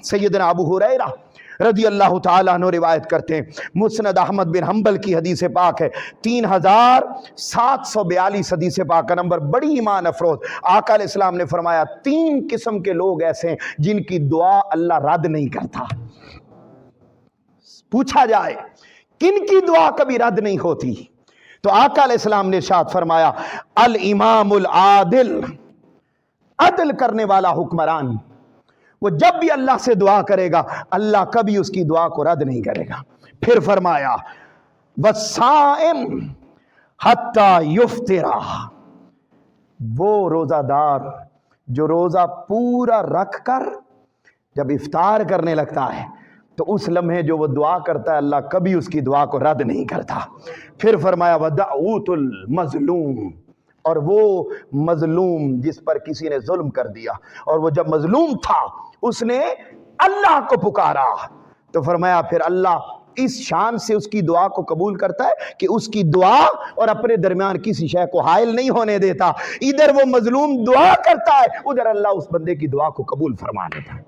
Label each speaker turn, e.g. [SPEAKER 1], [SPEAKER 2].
[SPEAKER 1] سیدنا ابو ہریرہ رضی اللہ تعالیٰ عنہ روایت کرتے ہیں، مسند احمد بن حنبل کی حدیث پاک ہے، 3742 حدیث پاک کا نمبر، بڑی ایمان افروز۔ آقا علیہ السلام نے فرمایا 3 قسم کے لوگ ایسے ہیں جن کی دعا اللہ رد نہیں کرتا۔ پوچھا جائے کن کی دعا کبھی رد نہیں ہوتی، تو آقا علیہ السلام نے ارشاد فرمایا الامام العادل، عدل کرنے والا حکمران، وہ جب بھی اللہ سے دعا کرے گا اللہ کبھی اس کی دعا کو رد نہیں کرے گا۔ پھر فرمایا والصائم حتی یفطرہ، وہ روزہ دار جو روزہ پورا رکھ کر جب افطار کرنے لگتا ہے تو اس لمحے جو وہ دعا کرتا ہے اللہ کبھی اس کی دعا کو رد نہیں کرتا۔ پھر فرمایا ودعوت المظلوم، اور وہ مظلوم جس پر کسی نے ظلم کر دیا اور وہ جب مظلوم تھا اس نے اللہ کو پکارا تو فرمایا پھر اللہ اس شان سے اس کی دعا کو قبول کرتا ہے کہ اس کی دعا اور اپنے درمیان کسی شے کو حائل نہیں ہونے دیتا، ادھر وہ مظلوم دعا کرتا ہے ادھر اللہ اس بندے کی دعا کو قبول فرما لیتا ہے۔